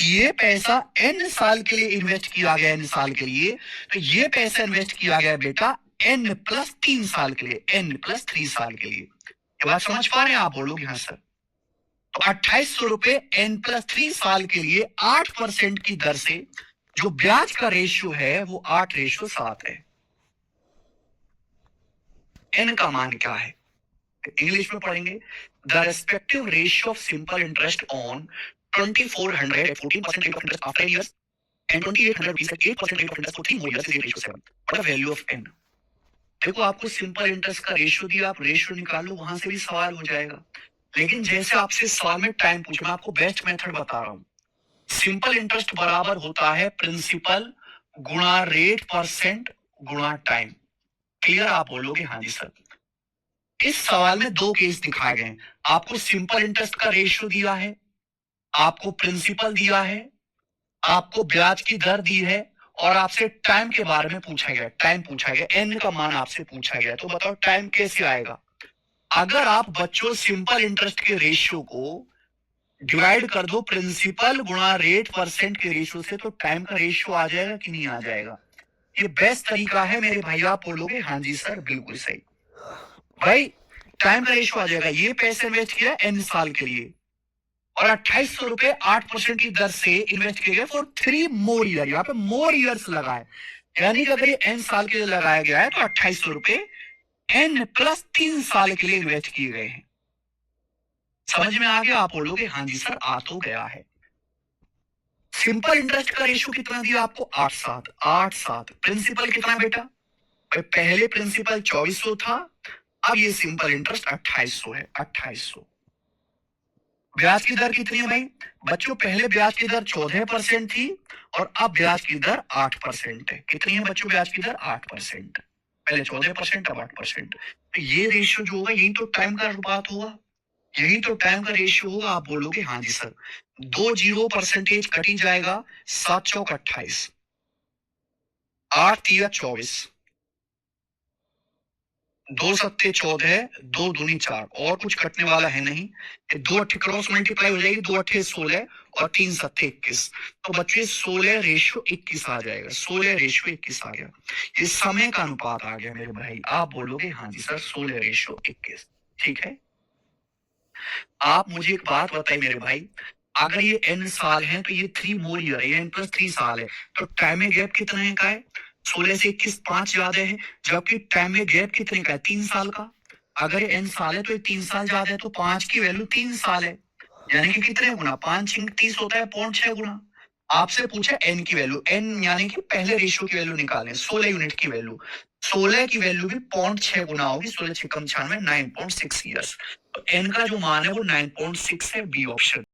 ये पैसा n साल के लिए इन्वेस्ट किया गया, n साल के लिए, तो ये पैसा इन्वेस्ट किया गया बेटा n+3 साल के लिए, n+3 साल के लिए। ये बात समझ पा रहे हैं आप? बोलोगे हाँ सर। तो 2800 रुपए n+3 साल के लिए 8% की दर से जो ब्याज का रेशियो है वो 8:7 है। n का मान क्या है? इंग्लिश में पढ़ेंगे, the respective ratio of simple interest on 2400 at 14% rate of interest after 10 years and 2800 rupees at 8% rate of interest for 3 more years is 8:7. What the value of n? देखो आपको सिंपल इंटरेस्ट का ratio दिया, आप ratio निकालो, वहां से भी सवाल हो जाएगा। लेकिन जैसे आपसे सवाल में टाइम पूछा, मैं आपको बेस्ट मेथड बता रहा हूं। सिंपल इंटरेस्ट बराबर होता है प्रिंसिपल गुणा रेट परसेंट गुणा टाइम। क्लियर? आप बोलोगे हाँ जी सर। इस सवाल में दो केस दिखाए गए, आपको सिंपल इंटरेस्ट का रेशियो दिया है, आपको प्रिंसिपल दिया है, आपको ब्याज की दर दी है और आपसे टाइम के बारे में पूछा गया, टाइम पूछा गया, n का मान आपसे पूछा गया। तो बताओ टाइम कैसे आएगा? अगर आप बच्चों सिंपल इंटरेस्ट के रेशियो को डिवाइड कर दो प्रिंसिपल गुणा रेट परसेंट के रेशियो से, तो टाइम का रेशियो आ जाएगा कि नहीं आ जाएगा? ये बेस्ट तरीका है मेरे भाई। आप बोलोगे हाँ जी सर, बिल्कुल सही भाई, टाइम का रेशियो आ जाएगा। ये पैसे इन्वेस्ट किया n साल के लिए और 2800 रुपए 8% की दर से इन्वेस्ट किए गए फॉर 3 मोर ईयर। यहाँ पे मोर ईयर्स लगा है, यानी कि अगर ये n साल के लिए लगाया गया है तो 2800 रुपए n+3 साल के लिए इन्वेस्ट किए गए हैं। समझ में आ गया? आप बोलोगे हाँ जी सर, आ तो गया है। सिंपल इंटरेस्ट का रेशियो कितना दिया आपको? 8:7। 8:7। प्रिंसिपल कितना बेटा? पहले प्रिंसिपल 2400 था, अब ये सिंपल इंटरेस्ट 2800 है। 2800। ब्याज की दर कितनी है भाई बच्चों? पहले ब्याज की दर 14% थी और अब ब्याज की दर 8% है। कितनी है बच्चों ब्याज की दर? 8%। पहले 14%, अब 8%। तो ये रेशियो जो होगा यही तो टाइम का अनुपात होगा, यही तो टाइम का रेशियो होगा। आप बोलोगे हाँ जी सर। 2 0% कट ही जाएगा, 7 चौक 28, 8 तिया 24, 2 सत्ते 14, 2 दूनी 4, और कुछ कटने वाला है नहीं। 2 अट्ठे क्रॉस मल्टीप्लाई हो जाएगी, 2 अट्ठे 16 और 3 सत्ते 21। तो बच्चे 16:21 आ जाएगा, 16:21 आ गया। ये समय का अनुपात आ गया मेरे भाई। आप बोलोगे हाँ जी सर, 16:21। ठीक है। आप मुझे एक बात बताइए मेरे भाई, अगर ये n साल है तो ये 3 मोर ईयर है, n+3 साल है, तो टाइम में गैप कितने का है? 16 से 21 5 ज्यादा है, जबकि टाइम में गैप कितने का है? 3 साल का। अगर ये n साल है तो ये 3 साल ज्यादा है, तो 5 की वैल्यू 3 साल है, यानी कि कितने गुना? 5 × 30 होता है 0.6 गुना। आपसे पूछा n की वैल्यू, n यानी कि पहले रेशियो की वैल्यू निकालें, 16 यूनिट की वैल्यू। 16 की वैल्यू भी 0.6 गुना होगी, 16 × 6 = 96, 9.6 ईयर्स। तो n का जो मान है वो 9.6 है, बी ऑप्शन।